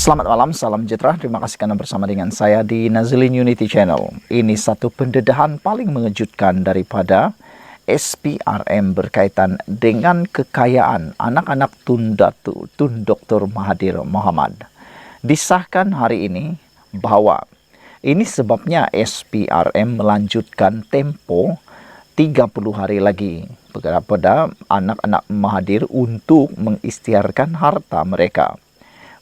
Selamat malam, salam sejahtera. Terima kasih karena bersama dengan saya di Nazilin Unity Channel. Ini satu pendedahan paling mengejutkan daripada SPRM berkaitan dengan kekayaan anak-anak Tun Dr. Mahathir Mohamad. Disahkan hari ini bahwa ini sebabnya SPRM melanjutkan tempo 30 hari lagi kepada anak-anak Mahathir untuk mengisytiharkan harta mereka.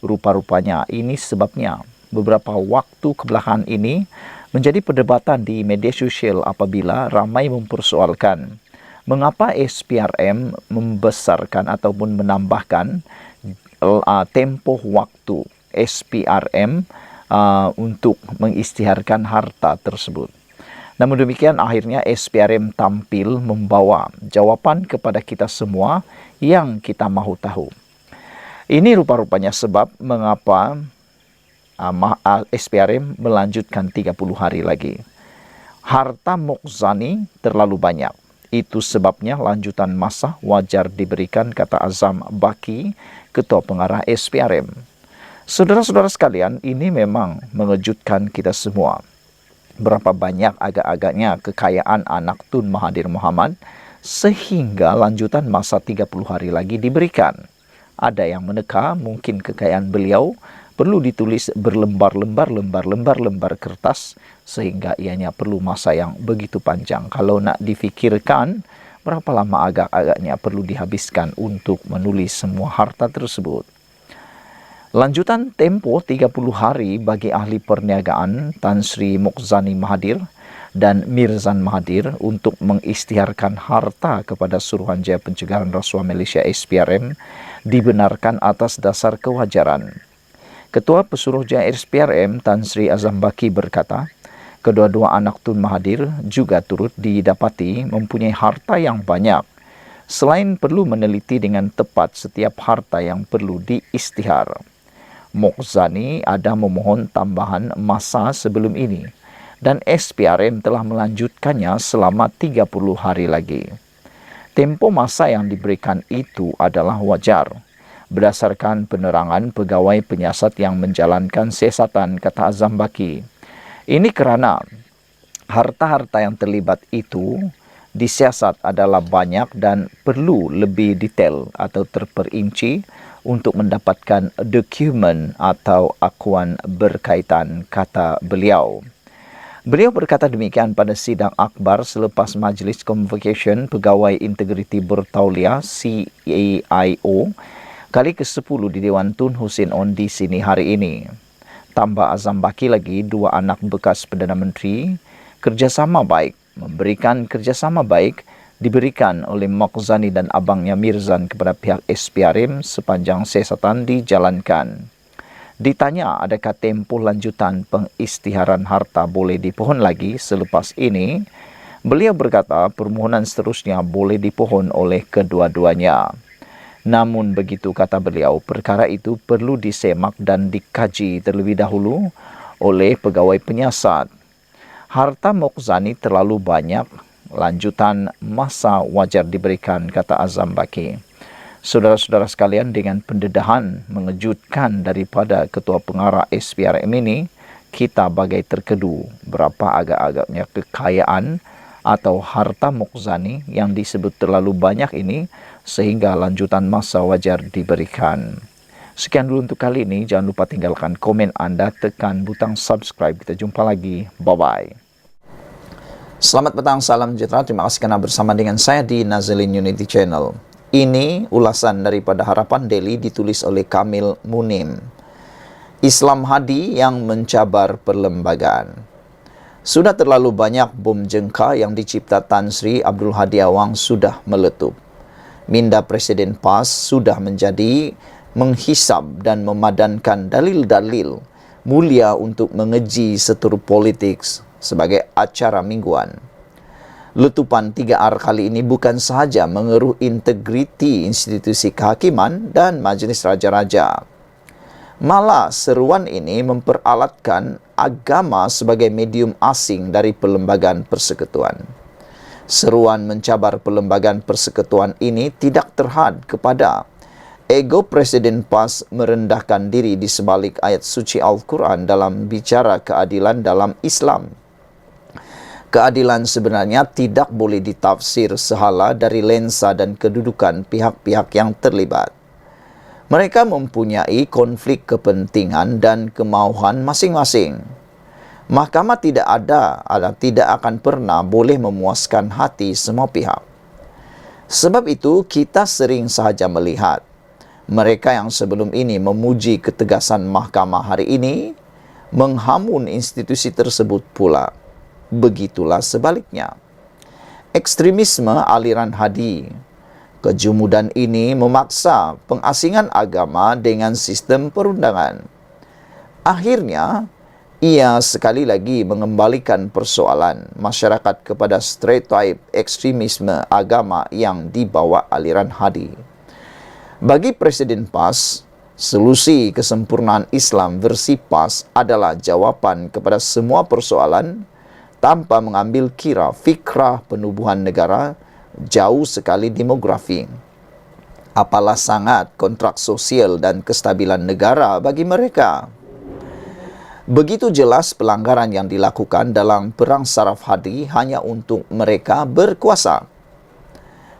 Rupa-rupanya ini sebabnya beberapa waktu kebelakangan ini menjadi perdebatan di media sosial apabila ramai mempersoalkan mengapa SPRM membesarkan ataupun menambahkan tempoh waktu SPRM untuk mengisytiharkan harta tersebut. Namun demikian akhirnya SPRM tampil membawa jawaban kepada kita semua yang kita mahu tahu. Ini rupa-rupanya sebab mengapa SPRM melanjutkan 30 hari lagi. Harta Mokzani terlalu banyak. Itu sebabnya lanjutan masa wajar diberikan, kata Azam Baki, Ketua Pengarah SPRM. Saudara-saudara sekalian, ini memang mengejutkan kita semua. Berapa banyak agak-agaknya kekayaan anak Tun Mahathir Mohamad sehingga lanjutan masa 30 hari lagi diberikan. Ada yang meneka mungkin kekayaan beliau perlu ditulis berlembar-lembar kertas sehingga ianya perlu masa yang begitu panjang. Kalau nak difikirkan berapa lama agak-agaknya perlu dihabiskan untuk menulis semua harta tersebut. Lanjutan tempo 30 hari bagi ahli perniagaan Tan Sri Mokzani Mahathir dan Mirzan Mahathir untuk mengisytiharkan harta kepada Suruhanjaya Pencegahan Rasuah Malaysia SPRM dibenarkan atas dasar kewajaran. Ketua Pesuruhjaya SPRM Tan Sri Azam Baki berkata, kedua-dua anak Tun Mahathir juga turut didapati mempunyai harta yang banyak. Selain perlu meneliti dengan tepat setiap harta yang perlu diisytihar, Mokzani ada memohon tambahan masa sebelum ini dan SPRM telah melanjutkannya selama 30 hari lagi. Tempo masa yang diberikan itu adalah wajar berdasarkan penerangan pegawai penyiasat yang menjalankan siasatan, kata Azam Baki. Ini kerana harta-harta yang terlibat itu disiasat adalah banyak dan perlu lebih detail atau terperinci untuk mendapatkan dokumen atau akuan berkaitan, kata beliau. Beliau berkata demikian pada sidang akbar selepas Majlis Convocation Pegawai Integriti Bertauliah CAIO kali ke-10 di Dewan Tun Hussein On di sini hari ini. Tambah Azam Baki lagi, dua anak bekas Perdana Menteri kerjasama baik, memberikan kerjasama baik diberikan oleh Mokzani dan abangnya Mirzan kepada pihak SPRM sepanjang siasatan dijalankan. Ditanya adakah tempoh lanjutan pengisytiharan harta boleh dipohon lagi selepas ini, beliau berkata permohonan seterusnya boleh dipohon oleh kedua-duanya. Namun begitu, kata beliau, perkara itu perlu disemak dan dikaji terlebih dahulu oleh pegawai penyiasat. Harta Mokzani terlalu banyak, lanjutan masa wajar diberikan, kata Azam Baki. Saudara-saudara sekalian, dengan pendedahan mengejutkan daripada Ketua Pengarah SPRM ini, kita bagai terkedu berapa agak-agaknya kekayaan atau harta Mokzani yang disebut terlalu banyak ini sehingga lanjutan masa wajar diberikan. Sekian dulu untuk kali ini. Jangan lupa tinggalkan komen anda, tekan butang subscribe. Kita jumpa lagi. Bye-bye. Selamat petang, salam sejahtera. Terima kasih karena bersama dengan saya di Nazilin Unity Channel. Ini ulasan daripada Harapan Daily ditulis oleh Kamil Munim. Islam Hadi yang mencabar perlembagaan. Sudah terlalu banyak bom jengka yang dicipta Tan Sri Abdul Hadi Awang sudah meletup. Minda Presiden PAS sudah menjadi menghisap dan memadankan dalil-dalil mulia untuk mengeji seteru politik sebagai acara mingguan. Letupan 3R kali ini bukan sahaja mengeruh integriti institusi kehakiman dan Majlis Raja-Raja. Malah seruan ini memperalatkan agama sebagai medium asing dari perlembagaan persekutuan. Seruan mencabar perlembagaan persekutuan ini tidak terhad kepada Ego Presiden PAS merendahkan diri di sebalik ayat suci Al-Quran dalam bicara keadilan dalam Islam. Keadilan sebenarnya tidak boleh ditafsir sehala dari lensa dan kedudukan pihak-pihak yang terlibat. Mereka mempunyai konflik kepentingan dan kemauan masing-masing. Mahkamah tidak akan pernah boleh memuaskan hati semua pihak. Sebab itu, kita sering sahaja melihat mereka yang sebelum ini memuji ketegasan mahkamah hari ini menghamun institusi tersebut pula. Begitulah sebaliknya. Ekstremisme aliran hadi, kejumudan ini memaksa pengasingan agama dengan sistem perundangan. Akhirnya, ia sekali lagi mengembalikan persoalan masyarakat kepada stereotip ekstremisme agama yang dibawa aliran hadi. Bagi Presiden PAS, solusi kesempurnaan Islam versi PAS adalah jawapan kepada semua persoalan tanpa mengambil kira fikrah penubuhan negara, jauh sekali demografi. Apalah sangat kontrak sosial dan kestabilan negara bagi mereka. Begitu jelas pelanggaran yang dilakukan dalam perang saraf hadi hanya untuk mereka berkuasa.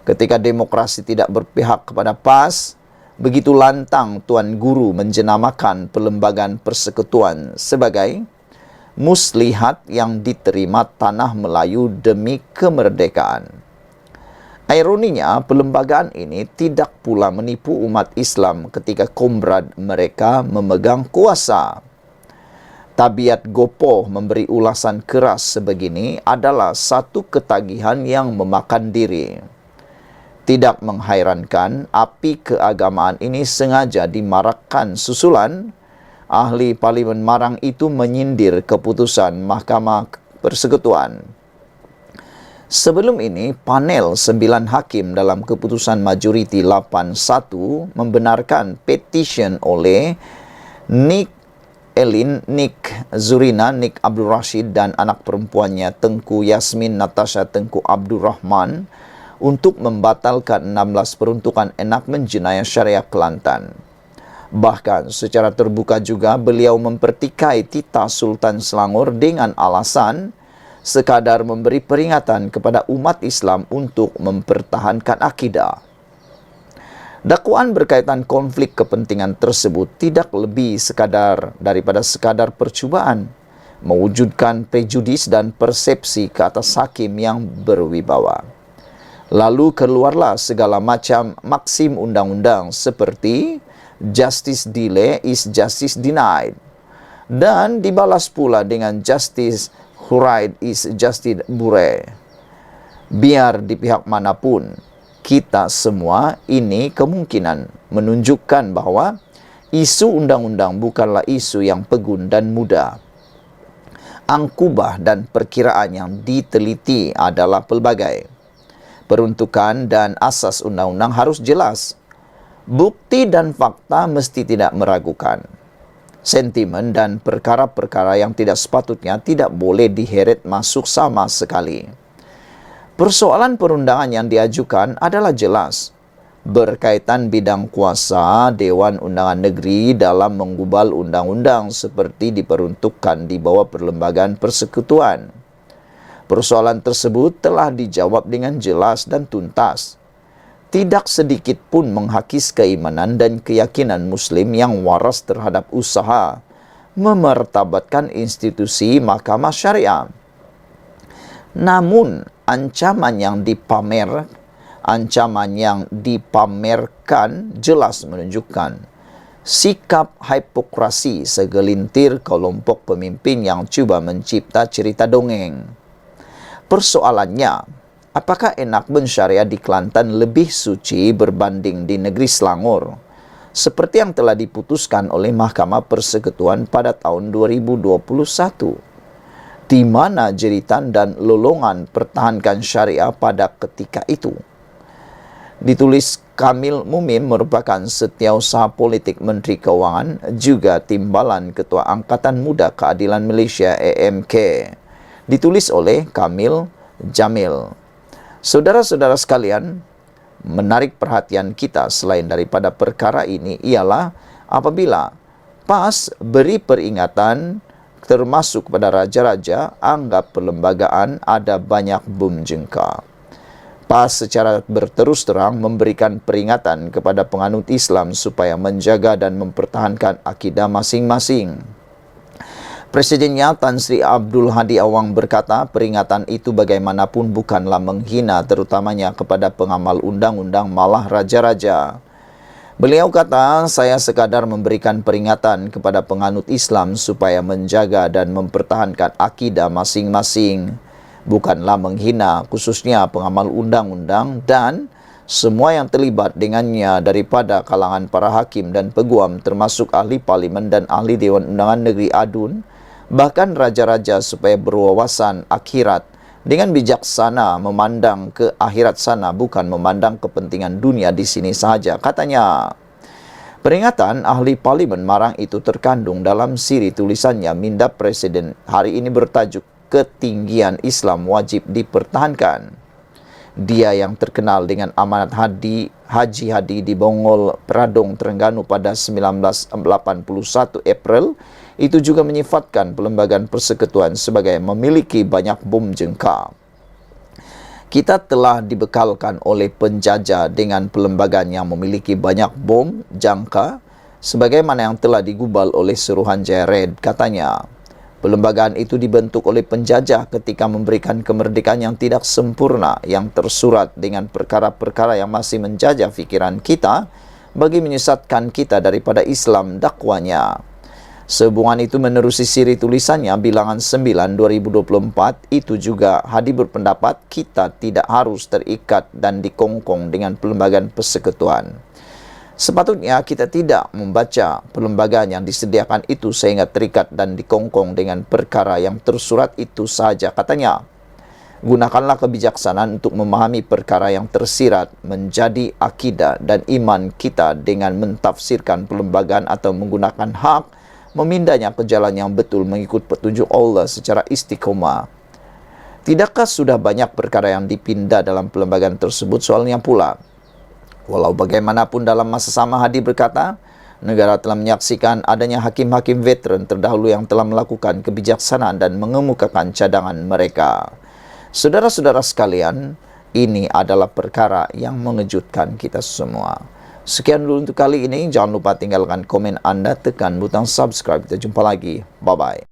Ketika demokrasi tidak berpihak kepada PAS, begitu lantang Tuan Guru menjenamakan Perlembagaan Persekutuan sebagai muslihat yang diterima tanah Melayu demi kemerdekaan. Ironinya, perlembagaan ini tidak pula menipu umat Islam ketika komrad mereka memegang kuasa. Tabiat gopoh memberi ulasan keras sebegini adalah satu ketagihan yang memakan diri. Tidak menghairankan, api keagamaan ini sengaja dimarakkan susulan. Ahli Parlimen Marang itu menyindir keputusan Mahkamah Persekutuan. Sebelum ini, panel 9 hakim dalam keputusan majoriti 8-1 membenarkan petisyen oleh Nick Elin, Nick Zurina, Nick Abdul Rashid dan anak perempuannya Tengku Yasmin Natasha Tengku Abdul Rahman untuk membatalkan 16 peruntukan enakmen jenayah syariah Kelantan. Bahkan secara terbuka juga beliau mempertikai titah Sultan Selangor dengan alasan sekadar memberi peringatan kepada umat Islam untuk mempertahankan akidah. Dakwaan berkaitan konflik kepentingan tersebut tidak lebih daripada sekadar percubaan mewujudkan prejudis dan persepsi ke atas hakim yang berwibawa. Lalu keluarlah segala macam maksim undang-undang seperti justice delay is justice denied, dan dibalas pula dengan justice hurried is justice bure. Biar di pihak manapun, kita semua ini kemungkinan menunjukkan bahawa isu undang-undang bukanlah isu yang pegun dan mudah. Angkubah dan perkiraan yang diteliti adalah pelbagai. Peruntukan dan asas undang-undang harus jelas. Bukti dan fakta mesti tidak meragukan. Sentimen dan perkara-perkara yang tidak sepatutnya tidak boleh diheret masuk sama sekali. Persoalan perundangan yang diajukan adalah jelas. Berkaitan bidang kuasa Dewan Undangan Negeri dalam menggubal undang-undang seperti diperuntukkan di bawah Perlembagaan Persekutuan. Persoalan tersebut telah dijawab dengan jelas dan tuntas. Tidak sedikit pun menghakis keimanan dan keyakinan Muslim yang waras terhadap usaha memartabatkan institusi mahkamah syariah. Namun, ancaman yang dipamerkan jelas menunjukkan sikap hipokrasi segelintir kelompok pemimpin yang cuba mencipta cerita dongeng. Persoalannya, apakah enakmen syariah di Kelantan lebih suci berbanding di negeri Selangor? Seperti yang telah diputuskan oleh Mahkamah Persekutuan pada tahun 2021. Di mana jeritan dan lolongan pertahankan syariah pada ketika itu? Ditulis Kamil Mumin merupakan setiausaha politik Menteri Keuangan, juga timbalan Ketua Angkatan Muda Keadilan Malaysia AMK. Ditulis oleh Kamil Jamil. Saudara-saudara sekalian, menarik perhatian kita selain daripada perkara ini ialah apabila PAS beri peringatan termasuk kepada raja-raja, anggap perlembagaan ada banyak bom jengka. PAS secara berterus terang memberikan peringatan kepada penganut Islam supaya menjaga dan mempertahankan akidah masing-masing. Presidennya Tan Sri Abdul Hadi Awang berkata peringatan itu bagaimanapun bukanlah menghina terutamanya kepada pengamal undang-undang malah raja-raja. Beliau kata, saya sekadar memberikan peringatan kepada penganut Islam supaya menjaga dan mempertahankan akidah masing-masing. Bukanlah menghina khususnya pengamal undang-undang dan semua yang terlibat dengannya daripada kalangan para hakim dan peguam termasuk ahli parlimen dan ahli Dewan Undangan Negeri Adun, bahkan raja-raja supaya berwawasan akhirat dengan bijaksana memandang ke akhirat sana bukan memandang kepentingan dunia di sini sahaja. Katanya, peringatan ahli parlimen Marang itu terkandung dalam siri tulisannya Minda Presiden hari ini bertajuk Ketinggian Islam Wajib Dipertahankan. Dia yang terkenal dengan amanat Haji Hadi di Bongol Peradong Terengganu pada 1981 April itu juga menyifatkan Perlembagaan Persekutuan sebagai memiliki banyak bom jengka. Kita telah dibekalkan oleh penjajah dengan perlembagaan yang memiliki banyak bom jangka sebagaimana yang telah digubal oleh Suruhanjaya Red. Katanya, perlembagaan itu dibentuk oleh penjajah ketika memberikan kemerdekaan yang tidak sempurna yang tersurat dengan perkara-perkara yang masih menjajah fikiran kita bagi menyesatkan kita daripada Islam dakwanya. Sehubungan itu menerusi siri tulisannya bilangan 9 2024 itu juga Hadi berpendapat kita tidak harus terikat dan dikongkong dengan perlembagaan persekutuan. Sepatutnya kita tidak membaca perlembagaan yang disediakan itu sehingga terikat dan dikongkong dengan perkara yang tersurat itu saja. Katanya, gunakanlah kebijaksanaan untuk memahami perkara yang tersirat menjadi akidah dan iman kita dengan mentafsirkan perlembagaan atau menggunakan hak memindahnya ke jalan yang betul mengikut petunjuk Allah secara istiqomah. Tidakkah sudah banyak perkara yang dipindah dalam perlembagaan tersebut? Soalnya pula, walau bagaimanapun dalam masa sama Hadi berkata, negara telah menyaksikan adanya hakim-hakim veteran terdahulu yang telah melakukan kebijaksanaan dan mengemukakan cadangan mereka. Saudara-saudara sekalian, ini adalah perkara yang mengejutkan kita semua. Sekian dulu untuk kali ini. Jangan lupa tinggalkan komen Anda, tekan butang subscribe. Kita jumpa lagi. Bye-bye.